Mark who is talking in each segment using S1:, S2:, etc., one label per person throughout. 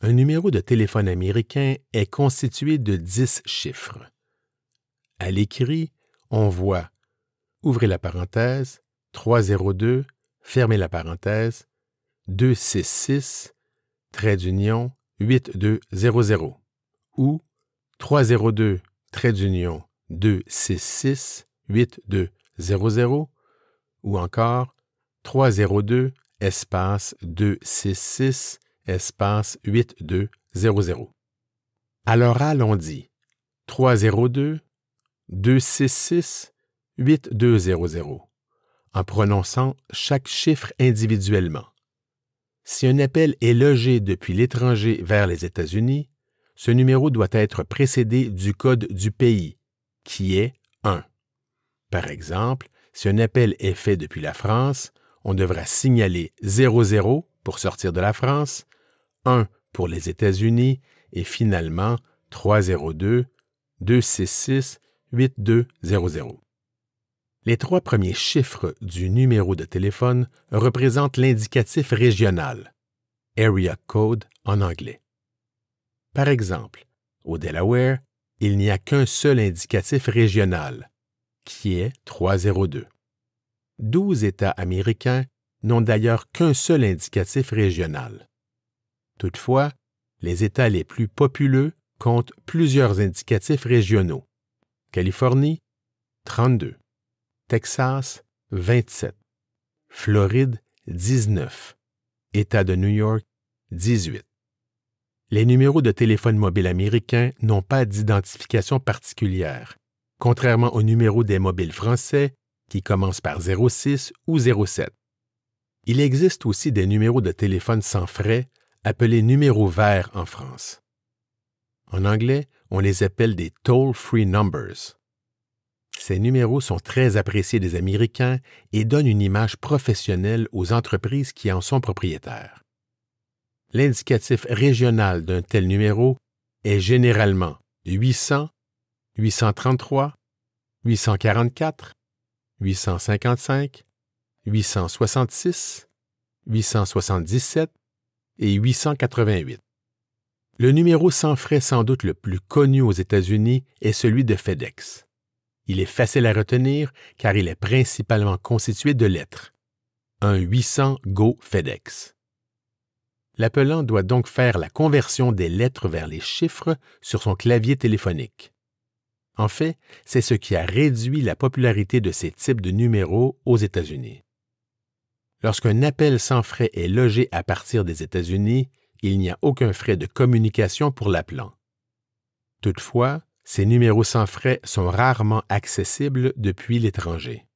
S1: Un numéro de téléphone américain est constitué de 10 chiffres. À l'écrit, on voit, ouvrez la parenthèse, 302, fermez la parenthèse, 266, trait d'union, 8200, ou 302, trait d'union, 266, 8200, ou encore 302, espace 266, espace 8200. À l'oral, on dit 302, 266, 8200, en prononçant chaque chiffre individuellement. Si un appel est logé depuis l'étranger vers les États-Unis, ce numéro doit être précédé du code du pays, qui est 1. Par exemple, si un appel est fait depuis la France, on devra signaler 00 pour sortir de la France, 1 pour les États-Unis et finalement 302 266 8200. Les 3 premiers chiffres du numéro de téléphone représentent l'indicatif régional, Area Code en anglais. Par exemple, au Delaware, il n'y a qu'un seul indicatif régional, qui est 302. 12 États américains n'ont d'ailleurs qu'un seul indicatif régional. Toutefois, les États les plus populeux comptent plusieurs indicatifs régionaux. Californie, 32. Texas, 27. Floride, 19. État de New York, 18. Les numéros de téléphone mobile américains n'ont pas d'identification particulière, contrairement aux numéros des mobiles français qui commencent par 06 ou 07. Il existe aussi des numéros de téléphone sans frais, appelés numéros verts en France. En anglais, on les appelle des toll-free numbers. Ces numéros sont très appréciés des Américains et donnent une image professionnelle aux entreprises qui en sont propriétaires. L'indicatif régional d'un tel numéro est généralement 800, 833, 844, 855, 866, 877 et 888. Le numéro sans frais sans doute le plus connu aux États-Unis est celui de FedEx. Il est facile à retenir car il est principalement constitué de lettres. Un 800 Go FedEx. L'appelant doit donc faire la conversion des lettres vers les chiffres sur son clavier téléphonique. En fait, c'est ce qui a réduit la popularité de ces types de numéros aux États-Unis. Lorsqu'un appel sans frais est logé à partir des États-Unis, il n'y a aucun frais de communication pour l'appelant. Toutefois, ces numéros sans frais sont rarement accessibles depuis l'étranger.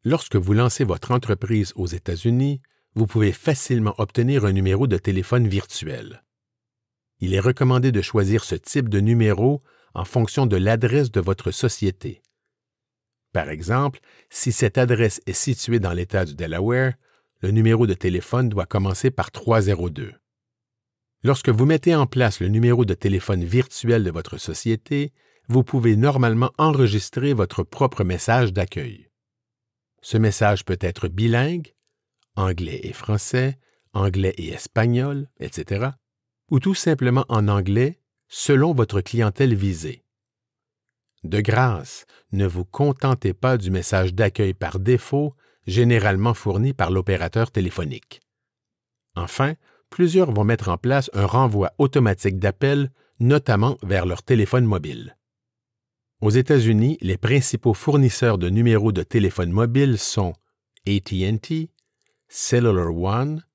S1: Lorsque vous lancez votre entreprise aux États-Unis, vous pouvez facilement obtenir un numéro de téléphone virtuel. Il est recommandé de choisir ce type de numéro en fonction de l'adresse de votre société. Par exemple, si cette adresse est située dans l'État du Delaware, le numéro de téléphone doit commencer par 302. Lorsque vous mettez en place le numéro de téléphone virtuel de votre société, vous pouvez normalement enregistrer votre propre message d'accueil. Ce message peut être bilingue, anglais et français, anglais et espagnol, etc., ou tout simplement en anglais, selon votre clientèle visée. De grâce, ne vous contentez pas du message d'accueil par défaut, généralement fourni par l'opérateur téléphonique. Enfin, plusieurs vont mettre en place un renvoi automatique d'appels, notamment vers leur téléphone mobile. Aux États-Unis, les principaux fournisseurs de numéros de téléphone mobile sont AT&T, Cellular One,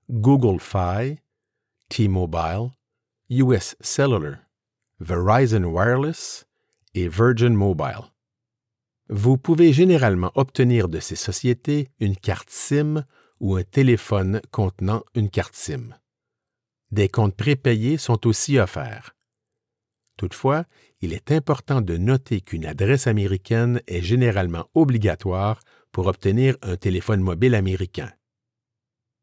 S1: Google Fi, T-Mobile, US Cellular, Verizon Wireless et Virgin Mobile. Vous pouvez généralement obtenir de ces sociétés une carte SIM ou un téléphone contenant une carte SIM. Des comptes prépayés sont aussi offerts. Toutefois, il est important de noter qu'une adresse américaine est généralement obligatoire pour obtenir un téléphone mobile américain.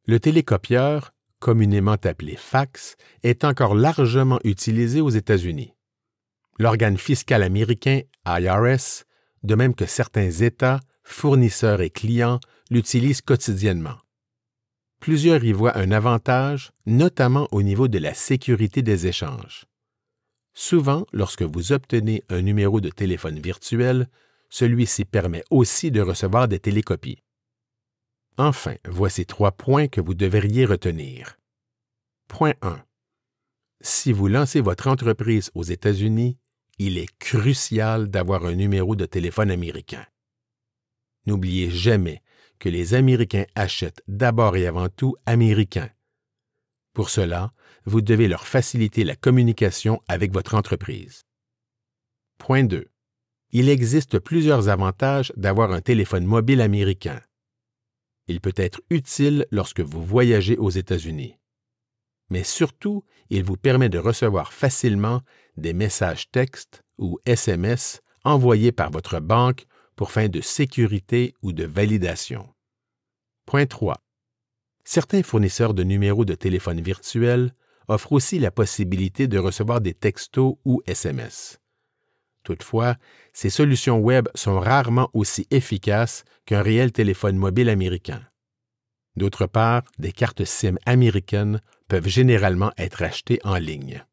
S1: Le télécopieur, communément appelé fax, est encore largement utilisé aux États-Unis. L'organe fiscal américain, IRS, de même que certains États, fournisseurs et clients, l'utilisent quotidiennement. Plusieurs y voient un avantage, notamment au niveau de la sécurité des échanges. Souvent, lorsque vous obtenez un numéro de téléphone virtuel, celui-ci permet aussi de recevoir des télécopies. Enfin, voici 3 points que vous devriez retenir. Point 1. Si vous lancez votre entreprise aux États-Unis, il est crucial d'avoir un numéro de téléphone américain. N'oubliez jamais que les Américains achètent d'abord et avant tout américain. Pour cela, vous devez leur faciliter la communication avec votre entreprise. Point 2. Il existe plusieurs avantages d'avoir un téléphone mobile américain. Il peut être utile lorsque vous voyagez aux États-Unis. Mais surtout, il vous permet de recevoir facilement des messages textes ou SMS envoyés par votre banque pour fin de sécurité ou de validation. Point 3. Certains fournisseurs de numéros de téléphone virtuels offrent aussi la possibilité de recevoir des textos ou SMS. Toutefois, ces solutions Web sont rarement aussi efficaces qu'un réel téléphone mobile américain. D'autre part, des cartes SIM américaines peuvent généralement être achetées en ligne.